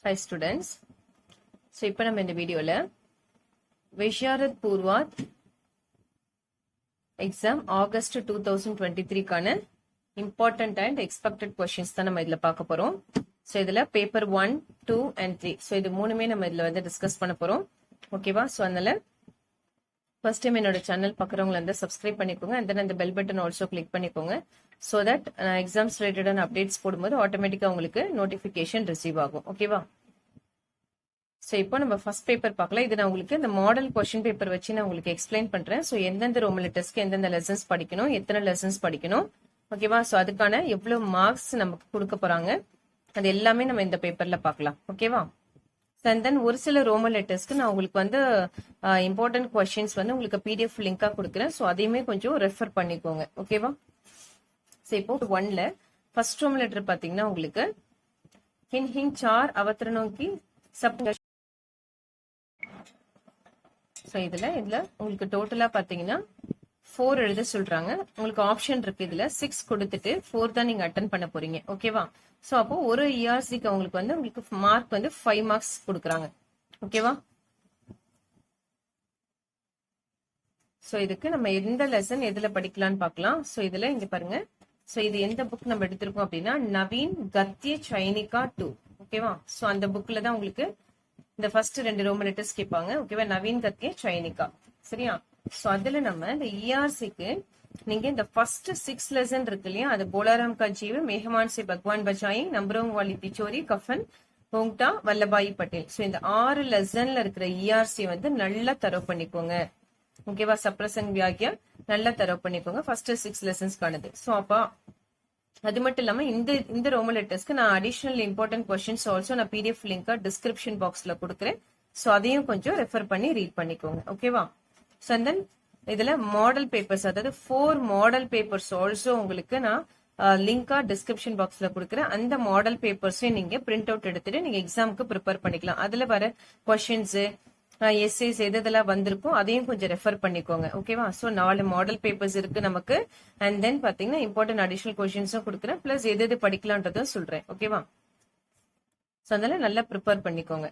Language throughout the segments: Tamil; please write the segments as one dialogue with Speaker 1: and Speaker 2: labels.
Speaker 1: Hi students. So இப்போ நம்ம இந்த வீடியோல விஷாரத் பூர்வாத் எக்ஸாம் ஆகஸ்ட் 2023 கான இம்பார்ட்டன்ட் அண்ட் எக்ஸ்பெக்டட் கொஸ்டின்ஸ் தான் நம்ம இதுல பார்க்க போறோம். ஸோ இதுல பேப்பர் 1, 2 and 3. ஸோ இது மூணுமே நம்ம இதுல வந்து டிஸ்கஸ் பண்ண போறோம். ஓகேவா? ஸோ அதனால ஃபர்ஸ்ட் டைம் என்னோட சேனல் பார்க்குறவங்க வந்து சப்ஸ்கிரைப் பண்ணிக்கோங்க அண்ட் தென் அந்த பெல் பட்டன் ஆல்சோ கிளிக் பண்ணிக்கோங்க. ஸோ தட் எக்ஸாம்ஸ் ரிலேட்டடான அப்டேட்ஸ் போடும்போது ஆட்டோமேட்டிக்காக உங்களுக்கு நோட்டிஃபிகேஷன் ரிசீவ் ஆகும். ஓகேவா? ஸோ இப்போ நம்ம ஃபர்ஸ்ட் பேப்பர் பார்க்கலாம். இது நான் உங்களுக்கு இந்த மாடல் கொஸ்டின் பேப்பர் வச்சு நான் உங்களுக்கு எக்ஸ்பிளைன் பண்றேன். ஸோ எந்தெந்த ரோமன் லெட்டர்ஸ்க்கு எந்தெந்த லெசன்ஸ் படிக்கணும், எத்தனை லெசன்ஸ் படிக்கணும், ஓகேவா? ஸோ அதுக்கான எவ்வளவு மார்க்ஸ் நமக்கு கொடுக்க போறாங்க, அது எல்லாமே நம்ம இந்த பேப்பர்ல பார்க்கலாம். ஓகேவா? அண்ட் தென் ஒரு சில ரோமன் லெட்டர்ஸ்க்கு நான் உங்களுக்கு வந்து இம்பார்ட்டன்ட் கொஸ்டின்ஸ் வந்து உங்களுக்கு பிடிஎஃப் லிங்கா கொடுக்குறேன். ஸோ அதையுமே கொஞ்சம் ரெஃபர் பண்ணிக்கோங்க. ஓகேவா? ஸோ இப்போ 1ல ஃபர்ஸ்ட் ரோமன் லெட்டர் பாத்தீங்கன்னா உங்களுக்கு ஹின் ஹின் சார் அவத்தரணோக்கி சப். ஸோ இதுல உங்களுக்கு டோட்டலா பாத்தீங்கன்னா 4 எழுத சொல்றாங்க. உங்களுக்கு ஆப்ஷன் இருக்கு. இதுல 6 கொடுத்துட்டு 4 தான் நீங்க அட்டன் பண்ண போறீங்க. ஓகேவா? ஸோ அப்போ ஒரு இஆர்சிக்கு அவங்களுக்கு வந்து உங்களுக்கு மார்க் வந்து 5 மார்க்ஸ் கொடுக்குறாங்க. ஓகேவா? ஸோ இதுக்கு நம்ம எந்த லெசன் எதுல படிக்கலாம்னு பார்க்கலாம். ஸோ இதுல இங்க பாருங்க. ஸோ இது எந்த புக் நம்ம எடுத்திருக்கோம் அப்படின்னா நவீன் கத்திய சைனிகா 2. ஓகேவா? ஸோ அந்த புக்ல தான் உங்களுக்கு இந்த ஃபர்ஸ்ட் 2 ரோமன் லெட்டர்ஸ் கேட்பாங்க. ஓகேவா? நவீன் கத்திய சைனிகா. சரியா? சோ அதுல நம்ம இந்த இஆர்சிக்கு நீங்க இந்த ஃபர்ஸ்ட் 6 லெசன் இருக்கு இல்லையா, அது போலாராம் கா ஜீவ், மேஹமான் சே பகவான் பச்சாயி, நம்பரோங் வாலி பிச்சோரி, கஃபன் போங்டா, வல்லபாய் பட்டேல். சோ இந்த 6 லெசன்ல இருக்கிற இஆர்சி வந்து நல்லா தரவு பண்ணிக்கோங்க. ஓகேவா? சப்ரசங் வியாக்கியா நல்லா தரவு பண்ணிக்கோங்க. ஃபர்ஸ்ட் 6 லெசன்ஸ்க்கானது. சோ அப்பா அது மட்டும் இல்லாம இந்த ரோமன் லெட்டர்ஸ்க்கு நான் அடிஷனல் இம்பார்ட்டன்ட் கொஸ்டின்ஸ் ஆல்சோ நான் பிடிஎஃப் லிங்கா டிஸ்கிரிப்ஷன் பாக்ஸ்ல கொடுக்குறேன். சோ அதையும் கொஞ்சம் ரெஃபர் பண்ணி ரீட் பண்ணிக்கோங்க. ஓகேவா? சோ தென் இதுல மாடல் பேப்பர்ஸ், அதாவது 4 மாடல் பேப்பர்ஸ் ஆல்சோ உங்களுக்கு நான் லிங்கா டிஸ்கிரிப்ஷன் பாக்ஸ்ல கொடுக்குறேன். அந்த மாடல் பேப்பர்ஸையும் நீங்க பிரிண்ட் அவுட் எடுத்துட்டு நீங்க எக்ஸாமுக்கு ப்ரிப்பேர் பண்ணிக்கலாம். அதுல வர கொஸ்டின்ஸ் எஸ்ஏஸ் எதெல்லாம் வந்திருக்கும் அதையும் கொஞ்சம் ரெஃபர் பண்ணிக்கோங்க. ஓகேவா? சோ 4 மாடல் பேப்பர்ஸ் இருக்கு நமக்கு. அண்ட் தென் பாத்தீங்கன்னா இம்பார்ட்டன்ட் அடிஷனல் கொஸ்டின்ஸும் கொடுக்குறேன். பிளஸ் எது படிக்கலான்றதும் சொல்றேன். ஓகேவா? சோ அதனால நல்லா ப்ரிப்பேர் பண்ணிக்கோங்க.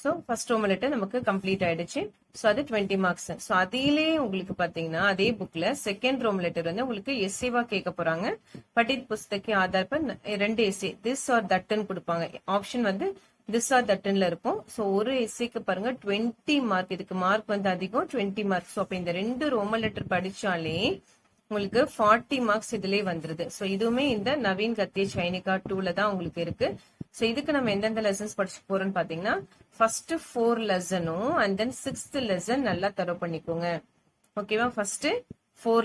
Speaker 1: சோ ஃபர்ஸ்ட் ரோமன் லெட்டர் நமக்கு கம்ப்ளீட் ஆயிடுச்சு. சோ அது 20 மார்க்ஸ். சோ அதிலே உங்களுக்கு பாத்தீங்கன்னா அதே புக்ல செகண்ட் ரோமன் லெட்டர் வந்து உங்களுக்கு எஸ்ஏவா கேட்க போறாங்க. படித் புஸ்தகி ஆதார் பர் 2 எஸ்ஏ திஸ் ஆர் தட்னு கொடுப்பாங்க. ஆப்ஷன் வந்து திஸ் ஆர் தட்டன்ல இருக்கும். சோ ஒரு எஸ்ஏக்கு பாருங்க 20 மார்க். இதுக்கு மார்க் வந்து அதிகம், 20 மார்க். சோ அப்ப இந்த 2 ரோமன் லெட்டர் படிச்சாலே உங்களுக்கு 40 மார்க்ஸ் இதுலயே வந்துருது. சோ இதுவுமே இந்த நவீன் கத்திய சைனிகா 2ல தான் உங்களுக்கு இருக்கு. சோ இதுக்கு நம்ம எந்தெந்த லெசன்ஸ் படிச்சு போறோம்னு பாத்தீங்கன்னா ஃபர்ஸ்ட் 4 லெசனும் அண்ட் தென் 6th லெசன் நல்லா தரவு பண்ணிக்கோங்க. ஓகேவா? ஃபர்ஸ்ட் 4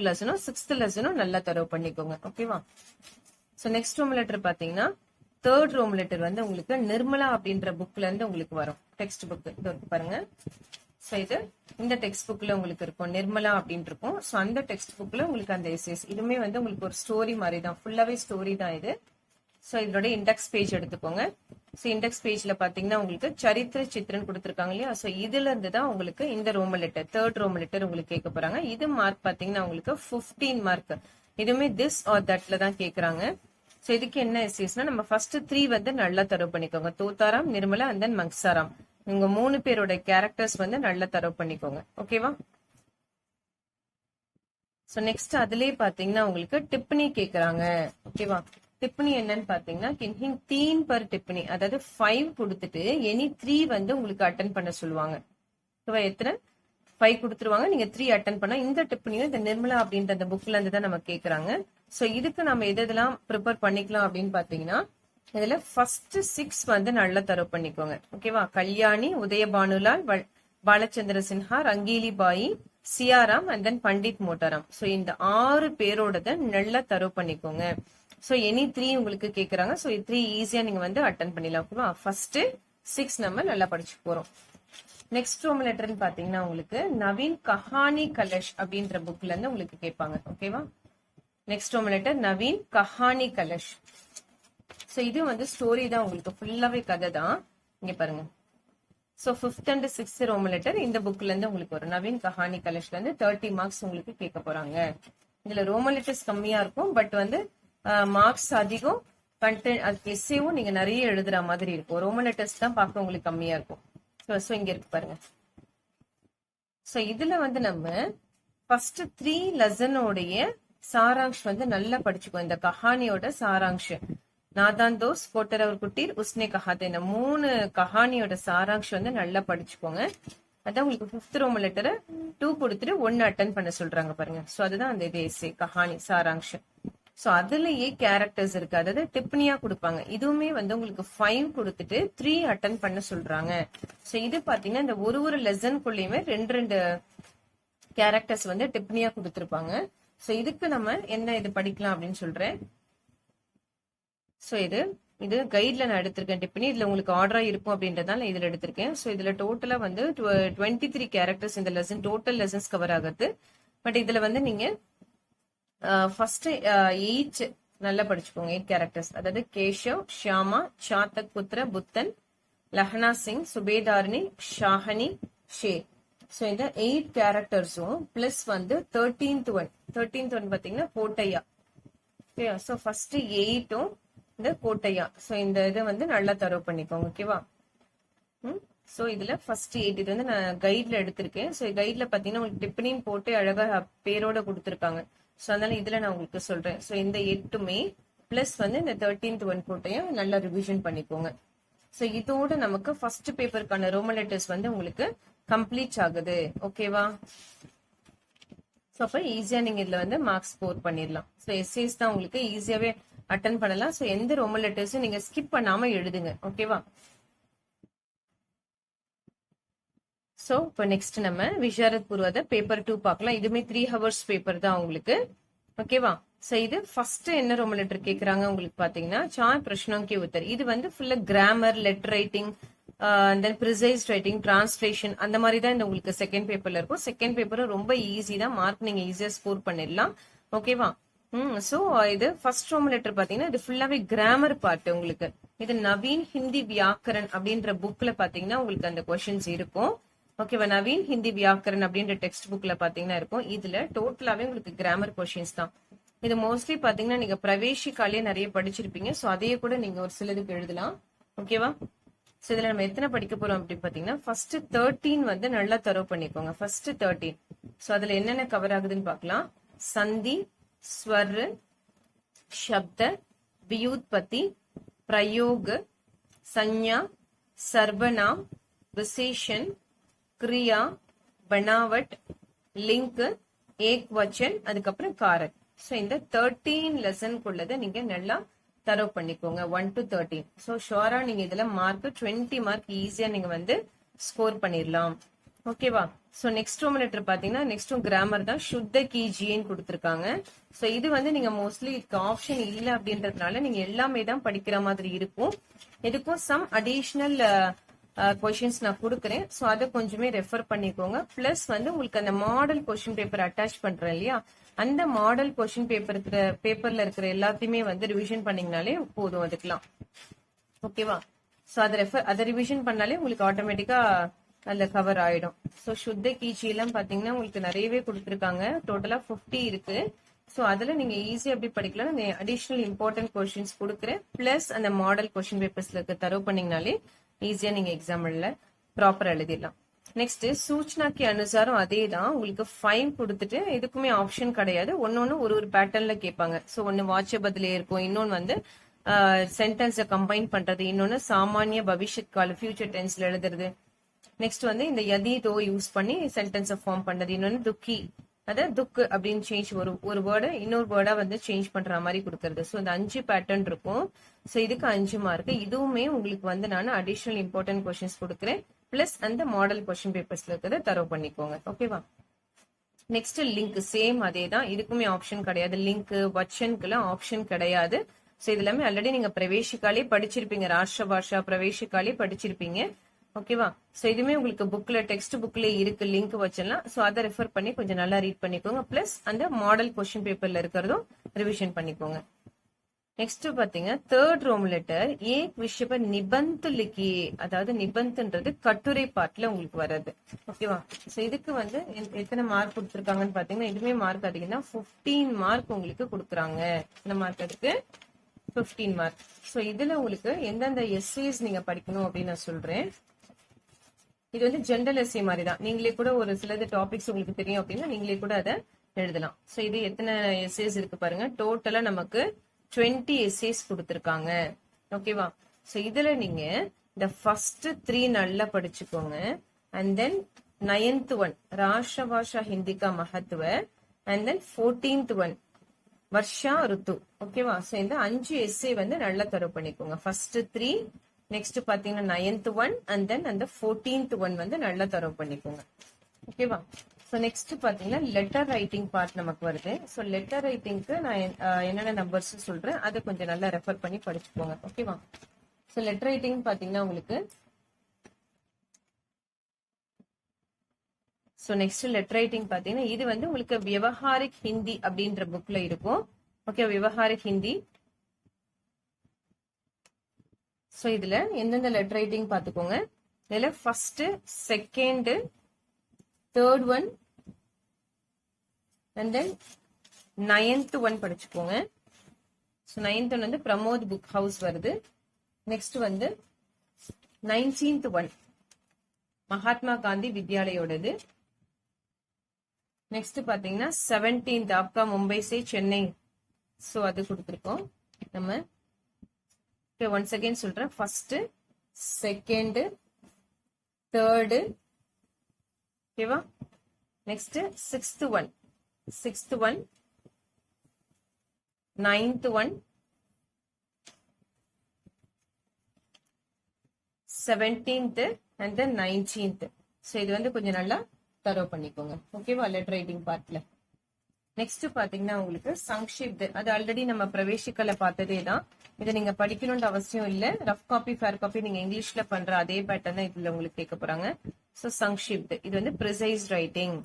Speaker 1: லெசனும் 6th லெசனும் நல்லா தரவு பண்ணிக்கோங்க. ஓகேவா? சோ நெக்ஸ்ட் ரோமன் லெட்டர் பாத்தீங்கன்னா தேர்ட் ரோமன் லெட்டர் வந்து உங்களுக்கு நிர்மலா அப்படின்ற புக்ல இருந்து உங்களுக்கு வரும். டெக்ஸ்ட் புக் இது பாருங்க. சோ இது இந்த டெக்ஸ்ட் புக்ல உங்களுக்கு இருக்கும், நிர்மலா அப்படின்னு இருக்கும். சோ அந்த டெக்ஸ்ட் புக்ல உங்களுக்கு அந்த எஸ்ஏஸ் இதுவுமே வந்து உங்களுக்கு ஒரு ஸ்டோரி மாதிரி தான், ஃபுல்லாவே ஸ்டோரி தான் இது. சோ இதோட இண்டெக்ஸ் பேஜ் எடுத்துக்கோங்க. சோ இண்டெக்ஸ் பேஜ்ல பாத்தீங்கன்னா உங்களுக்கு சரித்திர சித்திரன் கொடுத்திருக்காங்க இல்லையா. சோ இதுல இருந்து தான் உங்களுக்கு இந்த Roman letter third Roman letter உங்களுக்கு கேட்க போறாங்க. இது மார்க் பாத்தீங்கன்னா உங்களுக்கு 15 மார்க். இதுவுமே திஸ் ஆர் தட்ல தான் கேக்குறாங்க. சோ இதுக்கு என்ன எஸ்ஏஸ்னா நம்ம ஃபர்ஸ்ட் 3 வந்து நல்லா தரவு பண்ணிக்கோங்க. தோத்தாராம், நிர்மலா அண்ட் தென் மங்சாராம். உங்க 3 பேரோட கேரக்டர்ஸ் வந்து நல்லா தரவு பண்ணிக்கோங்க. ஓகேவா? சோ நெக்ஸ்ட் அதுலயே பாத்தீங்கன்னா உங்களுக்கு டிப்பனி கேக்குறாங்க. ஓகேவா? டிப்பனி என்னன்னு பாத்தீங்கன்னா கின்ஹிங் 3 பர் டிப்பனி, அதாவது 5 கொடுத்துட்டு எனி 3 வந்து உங்களுக்கு அட்டன் பண்ண சொல்லுவாங்க. எத்தனை 5 கொடுத்துருவாங்க, நீங்க 3 அட்டன் பண்ணா இந்த டிப்பனியும் இந்த நிர்மலா அப்படின்ற அந்த புக்ல இருந்து தான் நம்ம கேக்குறாங்க. சோ இதுக்கு நம்ம எதெல்லாம் ப்ரிப்பேர் பண்ணிக்கலாம் அப்படின்னு பாத்தீங்கன்னா இதுல ஃபர்ஸ்ட் 6 வந்து நல்லா தரவு பண்ணிக்கோங்க. ஓகேவா? கல்யாணி, உதயபானுலால், பாலச்சந்திர சின்ஹா, ரங்கீலி பாயி, Siyaram and then Pandit மோட்டாராம். So இந்த 6 பேரோடத நல்லா தரவு பண்ணிக்கோங்க. சோ எனி 3 உங்களுக்கு கேக்குறாங்க. சோ 3 ஈஸியா நீங்க வந்து அட்டன் பண்ணிடலாம். ஓகேவா? ஃபர்ஸ்ட் 6 நம்ம நல்லா படிச்சு போறோம். நெக்ஸ்ட் ரோமன் லெட்டர்னு பாத்தீங்கன்னா உங்களுக்கு நவீன் கஹானி கலஷ் அப்படின்ற புக்ல இருந்து உங்களுக்கு கேட்பாங்க. ஓகேவா? Next Roman letter Naveen Kahani Kalash. So இது வந்து ஸ்டோரி தான், உங்களுக்கு ஃபுல்லாவே கதை தான். இங்க பாருங்க. So 5th and 6th Roman letter இந்த புக்ல இருந்து உங்களுக்கு வரும். நவீன் கஹானி கலஷ்ல இருந்து 30 மார்க்ஸ் உங்களுக்கு கேட்க போறாங்க. இதுல ரோமன் லெட்டர்ஸ் கம்மியா இருக்கும், பட் வந்து மார்க்ஸ் அதிகம், கண்டென்ட் எஸ்ஏவும் நீங்க நிறைய எழுதுற மாதிரி இருக்கும். ரோமன் லெட்டர்ஸ் தான் பார்க்க உங்களுக்கு கம்மியா இருக்கும். ஸோ இங்க இருக்கு பாருங்க. ஸோ இதுல வந்து நம்ம ஃபர்ஸ்ட் 3 லெசனோடைய சாராங்ஷ் வந்து நல்லா படிச்சுக்கோ. இந்த கஹானியோட சாராங்ஷ் நாதான் தோஸ் கோட்டரவர் குட்டீர் உஸ்னே கஹாத்தே, இந்த 3 கஹானியோட சாராங்ஷ் வந்து நல்லா படிச்சுக்கோங்க. அதான் உங்களுக்கு 5th ரோமன் லெட்டரை 2 கொடுத்துட்டு 1 அட்டன் பண்ண சொல்றாங்க பாருங்க. ஸோ அதுதான் அந்த இது எஸ்ஏ கஹானி சாராங்ஷ். ஸோ அதுலயே கேரக்டர்ஸ் இருக்கு, அதாவது டிப்னியா கொடுப்பாங்க. இதுவுமே வந்து உங்களுக்கு 5 கொடுத்துட்டு 3 அட்டன் பண்ண சொல்றாங்க. ஸோ இது பாத்தீங்கன்னா இந்த ஒரு லெசனுக்குள்ளயுமே 2 கேரக்டர்ஸ் வந்து டிப்னியா கொடுத்துருப்பாங்க. ஸோ இதுக்கு நம்ம என்ன இது படிக்கலாம் அப்படின்னு சொல்றேன். ஸோ இது கைட்ல நான் எடுத்திருக்கேன் டிப்னி. இதுல உங்களுக்கு ஆர்டரா இருக்கும் அப்படின்றதால இதுல எடுத்திருக்கேன். ஸோ இதுல டோட்டலா வந்து 23 கேரக்டர்ஸ் இந்த லெசன் டோட்டல் லெசன்ஸ் கவர் ஆகுது. பட் இதுல வந்து நீங்க ஃபர்ஸ்ட் 8 நல்லா படிச்சுக்கோங்க. 8 கேரக்டர்ஸ், அதாவது கேஷவ், ஷியாமா, சாத்தக் புத்திர, புத்தன், லஹனா சிங், சுபேதாரினி, ஷாஹனி, ஷேர். ஸோ இந்த 8 கேரக்டர்ஸும் பிளஸ் வந்து 13th ஒன் பாத்தீங்கன்னா கோட்டையா. ஓகே, ஸோ ஃபர்ஸ்ட் 8ம் இந்த கோட்டையா. ஸோ இந்த இதை வந்து நல்லா தரவு பண்ணிக்கோங்க. ஓகேவா? ஸோ இதுல ஃபர்ஸ்ட் 8 இது வந்து நான் கைட்ல எடுத்திருக்கேன். ஸோ கைட்ல பாத்தீங்கன்னா உங்களுக்கு டிப்னின்னு போட்டு அழகா பேரோட கொடுத்துருக்காங்க. ஸோ அதனால இதுல நான் உங்களுக்கு சொல்றேன். ஸோ இந்த 8மே பிளஸ் வந்து இந்த 13th ஒன் கோட்டையும் நல்லா ரிவிஷன் பண்ணிக்கோங்க. ஸோ இதோட நமக்கு ஃபர்ஸ்ட் பேப்பருக்கான ரோமன் லெட்டர்ஸ் வந்து உங்களுக்கு கம்ப்ளீட் ஆகுது. ஓகேவா? ஸோ அப்ப ஈஸியா நீங்க இதுல வந்து மார்க்ஸ் ஸ்கோர் பண்ணிடலாம். ஸோ எஸ்ஏஸ் தான் உங்களுக்கு ஈஸியாவே அட்டன் பண்ணலாம். ஸோ எந்த ரோமன் லெட்டர்ஸும் நீங்க ஸ்கிப் பண்ணாம எழுதுங்க. ஓகேவா? ஸோ இப்போ நெக்ஸ்ட் நம்ம விஷாரத் பூர்வத பேப்பர் 2 பார்க்கலாம். இதுமே 3 hours பேப்பர் தான் உங்களுக்கு. ஓகேவா? ஸோ இது ஃபர்ஸ்ட் என்ன ரோமன் லெட்டர் கேட்கறாங்க உங்களுக்கு பாத்தீங்கன்னா சார் பிரஷ்னோம் கே உத்தர். இது வந்து ஃபுல்லா கிராமர், லெட்டர் ரைட்டிங், தென் ப்ரிசைஸ் ரைட்டிங், டிரான்ஸ்லேஷன் அந்த மாதிரி தான் இந்த உங்களுக்கு செகண்ட் பேப்பர்ல இருக்கும். செகண்ட் பேப்பரும் ரொம்ப ஈஸி தான், மார்க் நீங்க ஈஸியா ஸ்கோர் பண்ணிடலாம். ஓகேவா? சோ இது ஃபர்ஸ்ட் ரோமன் லெட்டர் பாத்தீங்கன்னா இது ஃபுல்லாவே கிராமர் பார்ட் உங்களுக்கு. இது நவீன் ஹிந்தி வியாக்கரன் அப்படின்ற புக்ல பாத்தீங்கன்னா உங்களுக்கு அந்த கொஸ்டின்ஸ் இருக்கும். ஓகேவா? நவீன் ஹிந்தி வியாக்கரன் அப்படின்ற டெக்ஸ்ட் புக்ல பாத்தீங்கன்னா இருக்கும். இதுல டோட்டலாவே உங்களுக்கு கிராமர் கொஸ்டின்ஸ் தான். இது மோஸ்ட்லி பாத்தீங்கன்னா நீங்க பிரவேசிக்காலே நிறைய படிச்சிருப்பீங்க. சோ அதையே கூட நீங்க ஒரு சிலதுக்கு எழுதலாம். ஓகேவா? சோ இதுல நம்ம எத்தனை படிக்க போறோம் அப்படின்னு பாத்தீங்கன்னா ஃபர்ஸ்ட் 13 வந்து நல்லா தரவு பண்ணிக்கோங்க. ஃபர்ஸ்ட் 13. சோ அதுல என்னென்ன கவர் ஆகுதுன்னு பாக்கலாம். சந்தி, ஸ்வர், शब्द, व्युत्पत्ति, प्रयोग, संज्ञा, सर्वनाम, विशेषण, क्रिया, बनावट, लिंक, ஏக்வச்சன், அதுக்கப்புறம் காரக். ஸோ இந்த 13 லெசனுக்குள்ளதை நீங்க நல்லா தரவு பண்ணிக்கோங்க 1 to 13. ஸோ ஷோரா நீங்க இதுல மார்க் 20 மார்க் ஈஸியா நீங்க வந்து ஸ்கோர் பண்ணிடலாம். ஓகேவா? சோ நெக்ஸ்ட் ரோமன் லெட்டர் பாத்தீங்கன்னா நெக்ஸ்டும் கிராமர் தான். சுத்த கீஜின்னு கொடுத்துருக்காங்க. சோ இது வந்து நீங்க மோஸ்ட்லி இதுக்கு ஆப்ஷன் இல்ல அப்படின்றதுனால நீங்க எல்லாமே தான் படிக்கிற மாதிரி இருக்கும். இதுக்கும் சம் அடிஷனல் கொஸ்டின்ஸ் நான் கொடுக்குறேன். ஸோ அதை கொஞ்சமே ரெஃபர் பண்ணிக்கோங்க. பிளஸ் வந்து உங்களுக்கு அந்த மாடல் கொஸ்டின் பேப்பர் அட்டாச் பண்றேன் இல்லையா, அந்த மாடல் கொஸ்டின் பேப்பர்ல இருக்கிற எல்லாத்தையுமே வந்து ரிவிஷன் பண்ணீங்கனாலே போதும் அதுக்கெல்லாம். ஓகேவா? ஸோ அதை ரிவிஷன் பண்ணாலே உங்களுக்கு ஆட்டோமேட்டிக்கா அதுல கவர் ஆயிடும். ஸோ சுத்த கீச்சி எல்லாம் பாத்தீங்கன்னா உங்களுக்கு நிறையவே கொடுத்துருக்காங்க. டோட்டலா 50 இருக்கு. ஸோ அதுல நீங்க ஈஸியா எப்படி படிக்கலாம், அடிஷனல் இம்பார்ட்டன்ட் கொஸ்டின்ஸ் கொடுக்குறேன். பிளஸ் அந்த மாடல் கொஸ்டின் பேப்பர்ஸ்ல இருக்க தரவு பண்ணீங்கனாலே ஈஸியா நீங்க எக்ஸாம்ல ப்ராப்பரா எழுதிடலாம். நெக்ஸ்ட் சூச்சனாக்கு அனுசாரம் அதே தான் உங்களுக்கு 5 கொடுத்துட்டு இதுக்குமே ஆப்ஷன் கிடையாது. ஒன்னொன்னு ஒரு பேட்டர்ன்ல கேட்பாங்க. ஸோ ஒன்னு வாட்சபத்திலே இருக்கும், இன்னொன்னு வந்து சென்டென்ஸை கம்பைன் பண்றது, இன்னொன்னு சாமானிய பவிஷ்யத் கால ஃபியூச்சர் டென்ஸ்ல எழுதுறது. நெக்ஸ்ட் வந்து இந்த யதி தோ யூஸ் பண்ணி சென்டென்ஸை ஃபார்ம் பண்றது, இன்னொன்னு துக்கி அத துக்கு அப்படின்னு சேஞ்ச் ஒரு வேர்டை இன்னொரு வேர்டா வந்து சேஞ்ச் பண்ற மாதிரி கொடுக்கறது. ஸோ இந்த 5 பேட்டர்ன் இருக்கும். ஸோ இதுக்கு 5 மார்க். இதுவுமே உங்களுக்கு வந்து நான் அடிஷனல் இம்பார்ட்டன்ட் கொஸ்டின்ஸ் கொடுக்குறேன். பிளஸ் அந்த மாடல் கொஸ்டின் பேப்பர்ஸ்ல இருக்கிறத தரவு பண்ணிக்கோங்க. ஓகேவா? நெக்ஸ்ட் லிங்க் சேம் அதே தான். இதுக்குமே ஆப்ஷன் கிடையாது. லிங்க் வச்சனுக்குலாம் ஆப்ஷன் கிடையாது. ஸோ இது எல்லாமே ஆல்ரெடி நீங்க பிரவேசிக்காலே படிச்சிருப்பீங்க. ராஷ்டிர பாஷா பிரவேசிக்காலே படிச்சிருப்பீங்க. ஓகேவா? சோ இதுமே உங்களுக்கு புக்ல டெக்ஸ்ட் புக்ல இருக்கு லிங்க் வச்சலாம். சோ அதை ரெஃபர் பண்ணி கொஞ்சம் நல்லா ரீட் பண்ணிக்கோங்க. பிளஸ் அந்த மாடல் கொஸ்டின் பேப்பர்ல இருக்கிறதும் ரிவிஷன் பண்ணிக்கோங்க. நெக்ஸ்ட் பாத்தீங்க தேர்ட் ரோம் லெட்டர் ஏக் விஷய பர் நிபந்த் லிக்கியே, அதாவது நிபந்த்ன்றது கட்டுரை பாட்டுல உங்களுக்கு வர்றது. ஓகேவா? சோ இதுக்கு வந்து எத்தனை மார்க் கொடுத்துருக்காங்கன்னு பாத்தீங்கன்னா இதுமே மார்க் அதிகம் தான். 15 மார்க் உங்களுக்கு கொடுக்குறாங்க. இந்த மார்க் அதுக்கு 15 மார்க். ஸோ இதுல உங்களுக்கு எந்தெந்த எஸ்ஏஸ் நீங்க படிக்கணும் அப்படின்னு நான் சொல்றேன். இது வந்து ஜென்ரல் எஸ்ஏ மாதிரி தான். நீங்களே கூட ஒரு சிலது டாபிக்ஸ் உங்களுக்கு தெரியும் அப்படின்னா நீங்களே கூட அதை எழுதலாம். ஸோ இது எத்தனை எஸ்ஏஸ் இருக்கு பாருங்க. டோட்டலா நமக்கு 20 எஸ்ஏஸ் கொடுத்துருக்காங்க. ஓகேவா? ஸோ இதுல நீங்க இந்த ஃபர்ஸ்ட் 3 நல்லா படிச்சுக்கோங்க. அண்ட் தென் 9th ஒன் ராஷ்டிரபாஷா ஹிந்தி கா மஹத்துவ, அண்ட் தென் 14th ஒன் வர்ஷா ருத்து. ஓகேவா? ஸோ இந்த 5 எஸ்ஏ வந்து நல்லா தரவு பண்ணிக்கோங்க. ஃபர்ஸ்ட் 3, நெக்ஸ்ட் பாத்தீங்கன்னா 9th ஒன், அண்ட் தென் அந்த 14th ஒன் வந்து நல்லா தரவு பண்ணிக்கோங்க. ஓகேவா? ஸோ நெக்ஸ்ட் பாத்தீங்கன்னா லெட்டர் ரைட்டிங் பார்ட் நமக்கு வருது. ஸோ லெட்டர் ரைட்டிங்க்கு நான் என்னென்ன நம்பர்ஸ் சொல்றேன் அதை கொஞ்சம் நல்லா ரெஃபர் பண்ணி படிச்சுக்கோங்க. ஓகேவா? ஸோ லெட்டர் ரைட்டிங் பாத்தீங்கன்னா உங்களுக்கு ஸோ நெக்ஸ்ட் லெட்டர் ரைட்டிங் பாத்தீங்கன்னா இது வந்து உங்களுக்கு விவஹாரிக் ஹிந்தி அப்படின்ற புக்ல இருக்கும். ஓகே, விவஹாரிக் ஹிந்தி. ஸோ இதுல எந்தெந்த லெட்டர் ரைட்டிங் பாத்துக்கோங்க. இதுல first, second, third one, and then 9th one படிச்சுக்கோங்க. ஸோ 9th ஒன் வந்து பிரமோத் புக் ஹவுஸ் வருது. நெக்ஸ்ட் வந்து 19th ஒன் மகாத்மா காந்தி வித்யாலயோடது. நெக்ஸ்ட் பாத்தீங்கன்னா 17th ஆப்கா மும்பை சே சென்னை. ஸோ அது கொடுத்துருக்கோம் நம்ம. ஒன்ஸ் அகைன் சொல்றேன். First, second, third. ஓகேவா? Next 6th one, 9th one, 17th and then 19th. So இது வந்து கொஞ்சம் நல்லா தரவு பண்ணிக்கோங்க. ஓகேவா? லெட்டர் ரைட்டிங் பார்ட்ல. நெக்ஸ்ட் பாத்தீங்கன்னா உங்களுக்கு சங்ஷிப்த். அது ஆல்ரெடி நம்ம பிரவேசிக்கல பார்த்ததே தான். இதை நீங்க படிக்கணும்னு அவசியம் இல்ல. ரஃப் காப்பி, ஃபேர் காப்பி நீங்க இங்கிலீஷ்ல பண்ற அதே பேட்டர்ன் தான் இதுல உங்களுக்கு கேட்க போறாங்க. ஸோ சங்ஷிப்த் இது வந்து ப்ரிசைஸ் ரைட்டிங்.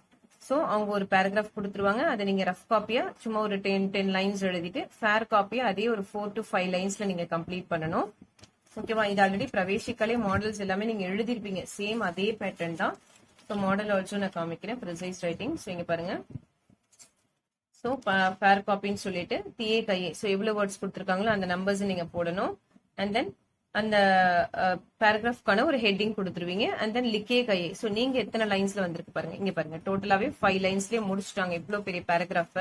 Speaker 1: ஸோ அவங்க ஒரு பேராகிராஃப் கொடுத்துருவாங்க. அதை நீங்க ரஃப் காப்பியா சும்மா ஒரு 10 லைன்ஸ் எழுதிட்டு, ஃபேர் காப்பியா அதே ஒரு 4 to 5 லைன்ஸ்ல நீங்க கம்ப்ளீட் பண்ணணும். ஓகேவா? இது ஆல்ரெடி பிரவேசிக்கலே மாடல்ஸ் எல்லாமே நீங்க எழுதிருப்பீங்க. சேம் அதே பேட்டர்ன் தான். ஸோ மாடல் ஆல்சோ நான் காமிக்கிறேன். Precise writing. ஸோ இங்க பாருங்க. ஸோ ஃபேர் காப்பின்னு சொல்லிட்டு தியே கையே, ஸோ எவ்வளவு வேர்ட்ஸ் கொடுத்துருக்காங்களோ அந்த நம்பர்ஸ் நீங்க போடணும். அண்ட் தென் அந்த பேராகிராஃப்கான ஒரு ஹெட்டிங் கொடுத்துருவீங்க. அண்ட் தென் லிக்கே கையே, ஸோ நீங்க எத்தனை லைன்ஸ்ல வந்திருக்கு பாருங்க. இங்க பாருங்க, டோட்டலாவே 5 லைன்ஸ்லயே முடிச்சுட்டாங்க. இவ்வளவு பெரிய பேராகிராஃப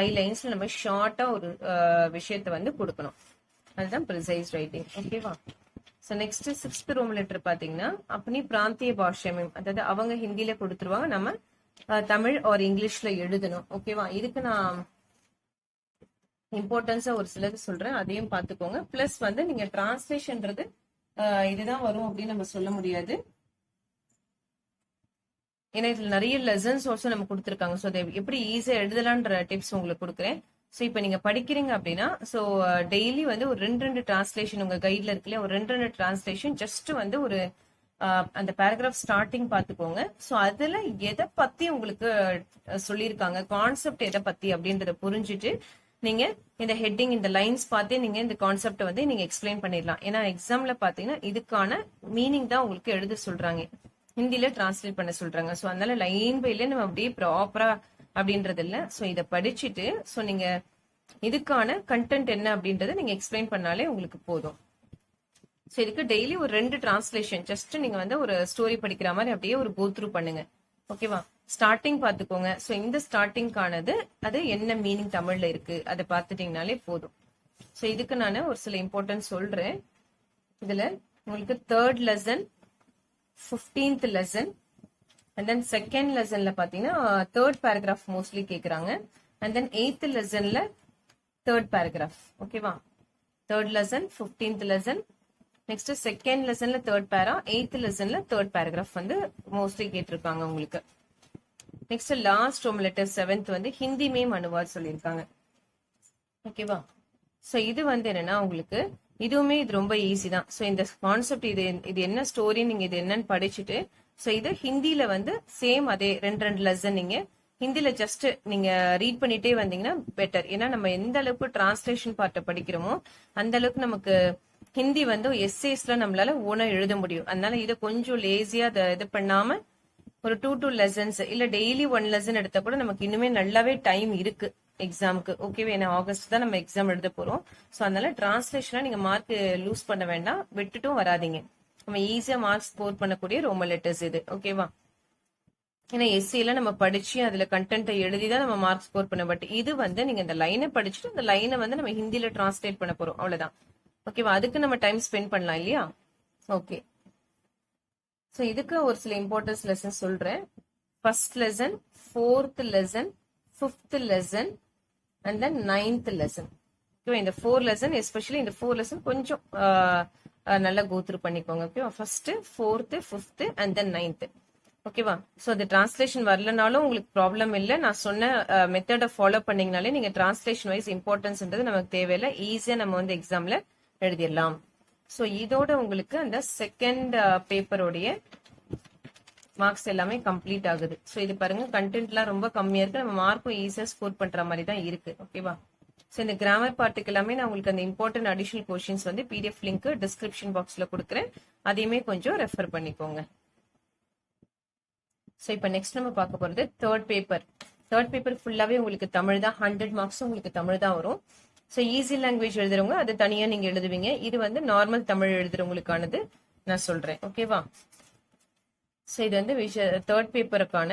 Speaker 1: 5 லைன்ஸ்ல நம்ம ஷார்ட்டா ஒரு விஷயத்த வந்து கொடுக்கணும். அதுதான் ப்ரிசைஸ் ரைட்டிங். ஓகேவா? ஸோ நெக்ஸ்ட் 6th ரோம் லெட்டர் பாத்தீங்கன்னா அப்பனி பிராந்திய பாஷை, அதாவது அவங்க ஹிந்தியில கொடுத்துருவாங்க, நம்ம தமிழ் ஆர் இங்கிலீஷ்ல எழுதணும். ஓகேவா? இதுக்கு நான் இம்பார்ட்டன்ஸா ஒரு சிலது சொல்றேன், அதையும் பாத்துக்கோங்க. பிளஸ் வந்து நீங்க டிரான்ஸ்லேஷன்றது இதுதான் வரும் அப்படின்னு நம்ம சொல்ல முடியாது. ஏன்னா இதுல நிறைய லெசன்ஸ் ஆல்சோ நம்ம கொடுத்துருக்காங்க. ஸோ அதை எப்படி ஈஸியா எழுதலான்ற டிப்ஸ் உங்களுக்கு கொடுக்குறேன். ஸோ இப்போ நீங்க படிக்கிறீங்க அப்படின்னா ஸோ டெய்லி வந்து ஒரு 2 டிரான்ஸ்லேஷன் உங்க கைட்ல இருக்குல்ல, ஒரு 2 டிரான்ஸ்லேஷன் ஜஸ்ட் வந்து ஒரு அந்த பேராகிராஃப் ஸ்டார்டிங் பாத்துக்கோங்க. ஸோ அதுல எதை பத்தி உங்களுக்கு சொல்லியிருக்காங்க, கான்செப்ட் எதை பத்தி அப்படின்றத புரிஞ்சுட்டு நீங்க இந்த ஹெட்டிங், இந்த லைன்ஸ் பார்த்தே நீங்க இந்த கான்செப்ட் வந்து நீங்க எக்ஸ்பிளைன் பண்ணிடலாம். ஏன்னா எக்ஸாம்ல பாத்தீங்கன்னா இதுக்கான மீனிங் தான் உங்களுக்கு எழுத சொல்றாங்க, ஹிந்தில டிரான்ஸ்லேட் பண்ண சொல்றாங்க. ஸோ அதனால லைன் பை லைன் நம்ம அப்படியே ப்ராப்பரா அப்படின்றது இல்ல. ஸோ இதை படிச்சுட்டு ஸோ நீங்க இதுக்கான கண்டென்ட் என்ன அப்படின்றத நீங்க எக்ஸ்பிளைன் பண்ணாலே உங்களுக்கு போதும். ஸோ இதுக்கு டெய்லி ஒரு 2 டிரான்ஸ்லேஷன் ஜஸ்ட் நீங்க வந்து ஒரு ஸ்டோரி படிக்கிற மாதிரி அப்படியே ஒரு கோ த்ரூ பண்ணுங்க. ஓகேவா? ஸ்டார்டிங் பாத்துக்கோங்க. ஸோ இந்த ஸ்டார்டிங்கானது அது என்ன மீனிங் தமிழ்ல இருக்கு அதை பார்த்துட்டீங்கனாலே போதும். ஸோ இதுக்கு நான் ஒரு சில இம்பார்ட்டன்ஸ் சொல்றேன். இதுல உங்களுக்கு 3rd lesson, 15th lesson, and then 2nd லெசன்ல பாத்தீங்கன்னா 3rd பேராகிராஃப் மோஸ்ட்லி கேக்குறாங்க. And then 8th லெசன்ல 3rd paragraph. ஓகேவா? 3rd lesson, 15th lesson, next 2nd லெசன்ல 3rd பேரா, 8th லெசன்ல 3rd பேராகிராஃப் வந்து மோஸ்ட்லி கேட்டிருக்காங்க உங்களுக்கு. Next last Rome letter 7th வந்து ஹிந்தி மேம் அனுவாத் சொல்லியிருக்காங்க. ஓகேவா? ஸோ இது வந்து என்னன்னா உங்களுக்கு இதுவுமே இது ரொம்ப ஈஸி தான். ஸோ இந்த கான்செப்ட் இது என்ன ஸ்டோரி நீங்க இது என்னன்னு படிச்சுட்டு ஸோ இது ஹிந்தியில வந்து சேம் அதே 2 லெசன் நீங்க ஹிந்தில ஜஸ்ட் நீங்க ரீட் பண்ணிட்டே வந்தீங்கன்னா பெட்டர். ஏன்னா நம்ம எந்த அளவுக்கு டிரான்ஸ்லேஷன் பார்ட்டை படிக்கிறோமோ அந்த அளவுக்கு நமக்கு ஹிந்தி வந்து எஸ்ஏஸ்ல நம்மளால ஓனா எழுத முடியும். அதனால இதை கொஞ்சம் லேசியா இது பண்ணாம ஒரு 2 லெசன்ஸ் இல்ல டெய்லி 1 லெசன் எடுத்தா கூட நமக்கு இன்னுமே நல்லாவே டைம் இருக்கு. எக்ஸாமுக்கு. ஓகேவா, ஏன்னா ஆகஸ்ட் தான் நம்ம எக்ஸாம் எழுத போறோம். ஸோ அதனால டிரான்ஸ்லேஷன்ல நீங்க மார்க் லூஸ் பண்ண வேண்டாம், விட்டுட்டும் வராதிங்க. நம்ம ஈஸியா மார்க் ஸ்கோர் பண்ணக்கூடிய ரோமன் லெட்டர்ஸ் இது. ஓகேவா, ஏன்னா எஸ்சில நம்ம படிச்சு அதுல கண்டென்ட்டை எழுதி தான் நம்ம மார்க் ஸ்கோர் பண்ண. பட் இது வந்து நீங்க இந்த லைனை படிச்சுட்டு அந்த லைனை வந்து நம்ம ஹிந்தில டிரான்ஸ்லேட் பண்ண போறோம், அவ்வளவுதான். ஓகேவா, அதுக்கு நம்ம டைம் ஸ்பெண்ட் பண்ணலாம் இல்லையா. ஓகே, ஸோ இதுக்கு ஒரு சில இம்பார்ட்டன்ஸ் லெசன் சொல்றேன். First lesson, fourth lesson, fifth lesson and then 9th lesson. ஓகேவா, இந்த 4 லெசன், எஸ்பெஷலி இந்த 4 லெசன் கொஞ்சம் நல்லா கோத்ரூ பண்ணிக்கோங்க. ஓகேவா, first, fourth, fifth and then 9th. ஓகேவா, ஸோ அது டிரான்ஸ்லேஷன் வரலனாலும் உங்களுக்கு ப்ராப்ளம் இல்லை. நான் சொன்ன மெத்தடை ஃபாலோ பண்ணீங்கனாலே நீங்க டிரான்ஸ்லேஷன் வைஸ் இம்பார்ட்டன்ஸ்ன்றது நமக்கு தேவையில்லை, ஈஸியா நம்ம வந்து எக்ஸாம்ல எழுதிடலாம். ஸோ இதோட உங்களுக்கு அந்த செகண்ட் பேப்பரோடைய மார்க்ஸ் எல்லாமே கம்ப்ளீட் ஆகுது. ஸோ இது பாருங்க, கண்டென்ட்லாம் ரொம்ப கம்மியா இருக்கு, நம்ம மார்க்கும் ஈஸியா ஸ்கோர் பண்ற மாதிரி தான் இருக்கு. ஓகேவா, ஸோ இந்த கிராமர் பார்ட்டுக்கு எல்லாமே நான் உங்களுக்கு அந்த இம்பார்ட்டன்ட் அடிஷனல் கொஸ்டின்ஸ் வந்து பிடிஎஃப் லிங்க் டிஸ்கிரிப்ஷன் பாக்ஸ்ல கொடுக்குறேன், அதையுமே கொஞ்சம் ரெஃபர் பண்ணிக்கோங்க. ஸோ இப்போ நெக்ஸ்ட் நம்ம பார்க்க போறது தேர்ட் பேப்பர். தேர்ட் பேப்பர் ஃபுல்லாவே உங்களுக்கு தமிழ் தான், 100 மார்க்ஸ் உங்களுக்கு தமிழ் தான் வரும். ஸோ ஈஸி லாங்குவேஜ் எழுதுறவங்க அது தனியா நீங்க எழுதுவீங்க, இது வந்து நார்மல் தமிழ் எழுதுறவங்களுக்கானது நான் சொல்றேன். ஓகேவா, ஸோ இது வந்து தேர்ட் பேப்பருக்கான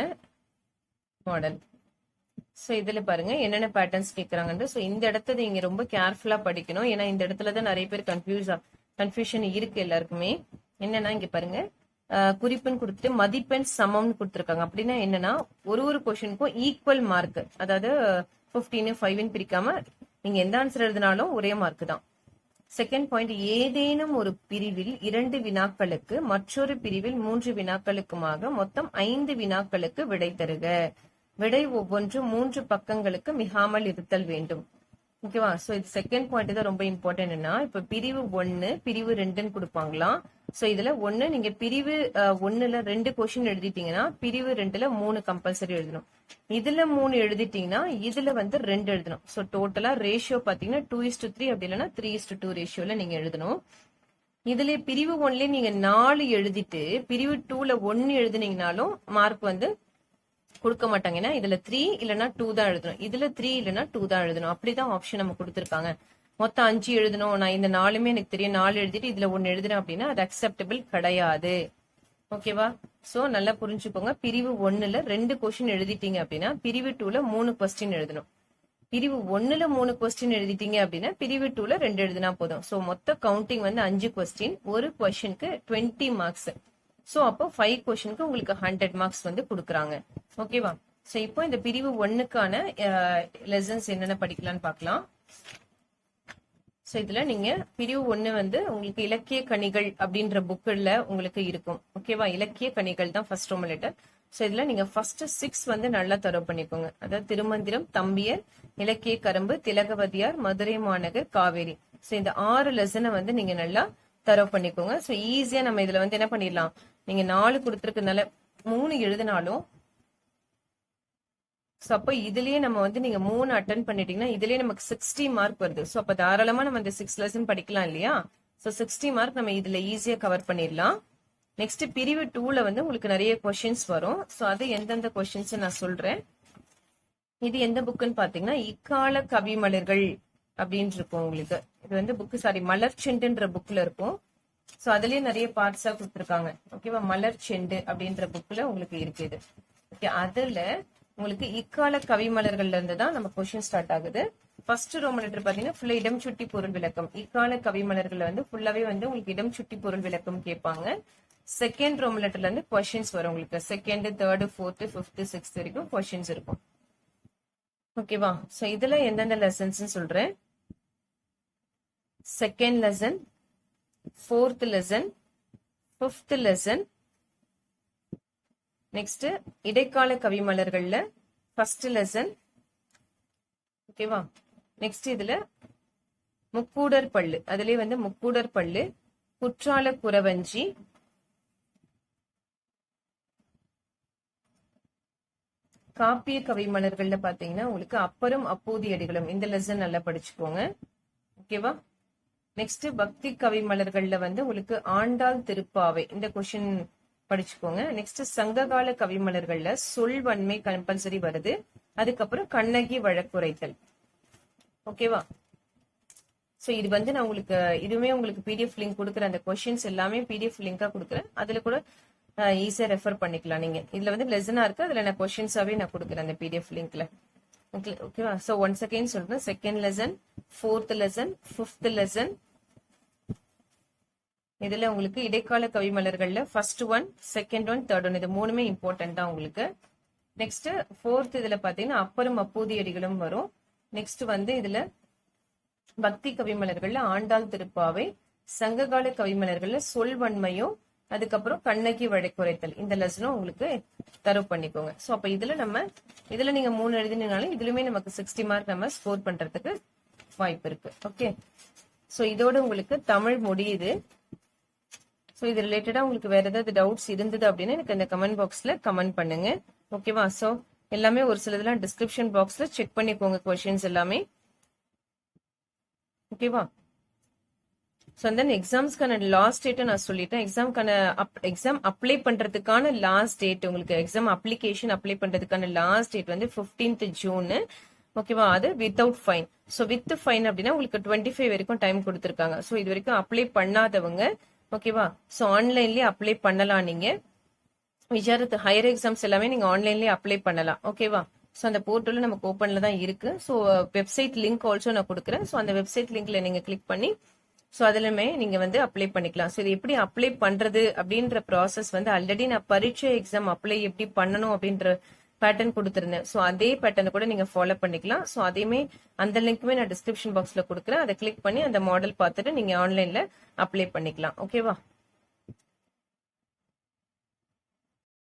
Speaker 1: மாடல். ஸோ இதுல பாருங்க என்னென்ன பேட்டர்ன்ஸ் கேட்கறாங்கன்னு. ஸோ இந்த இடத்த நீங்க ரொம்ப கேர்ஃபுல்லா படிக்கணும், ஏன்னா இந்த இடத்துல தான் நிறைய பேர் கன்ஃபியூஷன் இருக்கு எல்லாருக்குமே. என்னன்னா இங்க பாருங்க, குறிப்புன்னு கொடுத்துட்டு மதிப்பெண் சமம்னு கொடுத்துருக்காங்க. அப்படின்னா என்னன்னா ஒரு கொஸ்டினுக்கும் ஈக்குவல் மார்க், அதாவது 15 5 பிரிக்காம நீங்க எந்த ஆன்சர் எழுதினாலும் ஒரே மார்க் தான். செகண்ட் பாயிண்ட், ஏதேனும் ஒரு பிரிவில் 2 வினாக்களுக்கு மற்றொரு பிரிவில் 3 வினாக்களுக்குமாக மொத்தம் 5 வினாக்களுக்கு விடை தருக. விடை ஒவ்வொன்றும் 3 பக்கங்களுக்கு மிகாமல் இருத்தல் வேண்டும். ஓகேவா, சோ இது செகண்ட் பாயிண்ட் தான் ரொம்ப இம்பார்ட்டன்ட்னா, இப்ப பிரிவு 1 பிரிவு 2ன்னு கொடுப்பாங்களாம். சோ இதுல 1 நீங்க பிரிவு 1ல 2 கொஸ்டின் எழுதிட்டீங்கன்னா பிரிவு 2ல 3 கம்பல்சரி எழுதணும். இதுல 3 எழுதிட்டீங்கன்னா இதுல வந்து 2 எழுதணும். சோ டோட்டலா ரேஷியோ பாத்தீங்கன்னா 2:3 அப்படி இல்லைன்னா 3:2 ரேஷியோல நீங்க எழுதணும். இதுல பிரிவு 1ல நீங்க 4 எழுதிட்டு பிரிவு 2ல 1 எழுதினீங்கனாலும் மார்க் வந்து கொடுக்க மாட்டாங்க. ஏன்னா இதுல 3 இல்லைன்னா 2 தான் எழுதணும், இதுல 3 இல்லைன்னா 2 தான் எழுதணும். அப்படிதான் ஆப்ஷன் நம்ம கொடுத்துருக்காங்க. மொத்தம் 5 எழுதணும், நான் இந்த 4மே எனக்கு தெரியும், 4 எழுதிட்டு இதுல 1 எழுதுறேன் அப்படின்னா அது அக்செப்டபிள் கிடையாது. ஓகேவா, சோ நல்லா புரிஞ்சுக்கோங்க. பிரிவு 1ல 2 கொஸ்டின் எழுதிட்டீங்க அப்படின்னா பிரிவு 2ல 3 கொஸ்டின் எழுதணும். பிரிவு 1ல 3 கொஸ்டின் எழுதிட்டீங்க அப்படின்னா பிரிவு 2ல 2 எழுதினா போதும். சோ மொத்த கவுண்டிங் வந்து 5 கொஸ்டின், ஒரு கொஸ்டினுக்கு 20 மார்க்ஸ். சோ அப்போ 5 கொஸ்டினுக்கு உங்களுக்கு 100 மார்க்ஸ் வந்து கொடுக்குறாங்க. ஓகேவா, சோ இப்போ இந்த பிரிவு 1க்கான லெசன்ஸ் என்னென்ன படிக்கலாம்னு பார்க்கலாம். சோ இதுல நீங்க பிரிவு 1 வந்து உங்களுக்கு இலக்கிய கனிகள் அப்படின்ற புக்ல உங்களுக்கு இருக்கும். ஓகேவா, இலக்கிய கனிகள் தான் ஃபர்ஸ்ட் ரோமன் லெட்டர். சோ இதுல நீங்க ஃபர்ஸ்ட் 6 வந்து நல்லா தரவு பண்ணிக்கோங்க. அதாவது திருமந்திரம், தம்பியர், இலக்கிய கரும்பு, திலகவதியார், மதுரை மாநகர், காவேரி. சோ இந்த 6 லெசனை வந்து நீங்க நல்லா தரவு பண்ணிக்கோங்க. சோ ஈஸியா நம்ம இதுல வந்து என்ன பண்ணிடலாம், நீங்க 4 கொடுத்துருக்கனால 3 எழுதினாலும், சோ அப்போ இதுலயே நம்ம வந்து நீங்க 3 அட்டன் பண்ணிட்டீங்கன்னா இதுலயே நமக்கு 60 மார்க் வருது. சோ அப்ப தாராளமா நம்ம இந்த 6 லெசன் படிக்கலாம் இல்லையா. சோ 60 மார்க் நம்ம இதுல ஈஸியா கவர் பண்ணிடலாம். நெக்ஸ்ட் பிரிவு 2ல வந்து உங்களுக்கு நிறைய கொஸ்டின்ஸ் வரும். சோ அது எந்தெந்த கொஸ்டின்ஸ் நான் சொல்றேன். இது எந்த புக்குன்னு பாத்தீங்கன்னா இக்கால கவிமலர்கள் அப்படின்னு இருக்கும் உங்களுக்கு. இது வந்து புக்கு மலர்ச்செண்டுன்ற புக்ல இருக்கும். சோ அதுலயே நிறைய பார்ட்ஸா கொடுத்துருக்காங்க. ஓகேவா, மலர்ச்செண்டு அப்படின்ற புக்ல உங்களுக்கு இருக்கு இது. ஓகே, அதுல உங்களுக்கு இக்கால கவிமலர்கள்ல இருந்து தான் நம்ம கொஸ்டின் ஸ்டார்ட் ஆகுது. ஃபர்ஸ்ட் ரோமன் லெட்டர் பாத்தீங்கன்னா ஃபுல்லா இடம் சுட்டி பொருள் விளக்கம். இக்கால கவிமலர்கள்ல வந்து ஃபுல்லாவே வந்து உங்களுக்கு இடம் சுட்டி பொருள் விளக்கம் கேட்பாங்க. செகண்ட் ரோமன் லெட்டர்ல இருந்து கொஸ்டின்ஸ் வரும் உங்களுக்கு. Second, third, fourth, fifth, sixth வரைக்கும் கொஸ்டின்ஸ் இருக்கும். ஓகேவா, சோ இதுல எந்தெந்த லெசன்ஸ் சொல்றேன். Second lesson, fourth lesson, fifth lesson, next இடைக்கால கவிமலர்கள்ல ஃபர்ஸ்ட் லெசன். ஓகேவா, நெக்ஸ்ட் இதுல முக்கூடர் பள்ளு, அதுலயே வந்து முக்கூடர் பள்ளு, குற்றால குறவஞ்சி, காப்பிய கவிமலர்கள்ல பாத்தீங்கன்னா உங்களுக்கு அப்பரும் அப்போதி அடிகளும், இந்த லெசன் நல்லா படிச்சுக்கோங்க. ஓகேவா, நெக்ஸ்ட் பக்தி கவிமலர்கள்ல வந்து உங்களுக்கு ஆண்டாள் திருப்பாவை, இந்த கொஸ்டின் படிச்சுக்கோங்க. நெக்ஸ்ட் சங்ககால கவிமலர்கள்ல சொல்வன்மை கம்பல்சரி வருது. அதுக்கப்புறம் கண்ணகி வழக்குரைத்தல். ஓகேவா? சோ இது வந்து நான் உங்களுக்கு இதுவுமே உங்களுக்கு பிடிஎஃப் லிங்க் கொடுக்குறேன். அந்த கொஸ்டின்ஸ் எல்லாமே பிடிஎஃப் லிங்கா கொடுக்குறேன். அதுல கூட ஈஸியா ரெஃபர் பண்ணிக்கலாம் நீங்க. இதுல வந்து லெசனா இருக்கு, அதுல நான் கொஸ்டின்ஸாவே நான் கொடுக்குறேன் அந்த பிடிஎஃப் லிங்க்ல. ஓகேவா? சோ ஒன்ஸ் அகைன் சொல்றேன், second lesson, fourth lesson, fifth lesson, இதுல உங்களுக்கு இடைக்கால கவிமலர்கள்ல first one, second one, third one, இது மூணுமே இம்பார்ட்டன்ட் தான் உங்களுக்கு. நெக்ஸ்ட் ஃபோர்த் இதுல பாத்தீங்கன்னா அப்பரும் அப்பூதியடிகளும் வரும். நெக்ஸ்ட் வந்து இதுல பக்தி கவிமலர்கள்ல ஆண்டாள் திருப்பாவை, சங்ககால கவிமலர்கள்ல சொல்வன்மையும், அதுக்கப்புறம் கண்ணகி வழக்குரைத்தல், இந்த லெசனும் உங்களுக்கு தரவு பண்ணிக்கோங்க. சோ அப்ப இதுல நீங்க 3 எழுதினாலும் இதுலயுமே நமக்கு 60 மார்க் நம்ம ஸ்கோர் பண்றதுக்கு வாய்ப்பு இருக்கு. ஓகே, சோ இதோட உங்களுக்கு தமிழ் முடியுது. சோ இது ரிலேட்டடா உங்களுக்கு வேற ஏதாவது டவுட்ஸ் இருந்தது அப்படின்னா எனக்கு இந்த கமெண்ட் பாக்ஸ்ல கமெண்ட் பண்ணுங்க. ஓகேவா? சோ எல்லாமே ஒரு சிலதெல்லாம் டிஸ்கிரிப்ஷன் பாக்ஸ்ல செக் பண்ணிக்கோங்க கொஸ்டின்ஸ் எல்லாமே. ஓகேவா? சோ தென் எக்ஸாம்ஸ்க்கான லாஸ்ட் டேட் நான் சொல்லிட்டேன். எக்ஸாம் அப்ளை பண்றதுக்கான லாஸ்ட் டேட், உங்களுக்கு எக்ஸாம் அப்ளிகேஷன் அப்ளை பண்றதுக்கான லாஸ்ட் டேட் வந்து 15th ஜூன். ஓகேவா? அது without fine. So with fine அப்படின்னா உங்களுக்கு 25 வரைக்கும் டைம் கொடுத்துருக்காங்க. சோ இது வரைக்கும் அப்ளை பண்ணாதவங்க, ஓகேவா, சோ ஆன்லைன்லயே அப்ளை பண்ணலாம். நீங்க விசாரத்து ஹையர் எக்ஸாம்ஸ் எல்லாமே நீங்க ஆன்லைன்லயே அப்ளை பண்ணலாம். ஓகேவா? சோ அந்த போர்ட்டல் நமக்கு ஓபன்ல தான் இருக்கு. சோ வெப்சைட் லிங்க் ஆல்சோ நான் கொடுக்குறேன். சோ அந்த வெப்சைட் லிங்க்ல நீங்க கிளிக் பண்ணி சோ அதுலயுமே நீங்க வந்து அப்ளை பண்ணிக்கலாம். சோ இது எப்படி அப்ளை பண்றது அப்படின்ற ப்ராசஸ் வந்து ஆல்ரெடி நான் பரீட்சை எக்ஸாம் அப்ளை எப்படி பண்ணணும் அப்படின்ற பேட்டர்ன் கொடுத்திருந்தேன். சோ அதே பேட்டர்ன் கூட நீங்க ஃபாலோ பண்ணிக்கலாம். சோ அதையுமே அந்த லிங்க்குமே நான் டிஸ்கிரிப்ஷன் பாக்ஸ்ல கொடுக்குறேன். அதை கிளிக் பண்ணி அந்த மாடல் பார்த்துட்டு நீங்க ஆன்லைன்ல அப்ளை பண்ணிக்கலாம். ஓகேவா?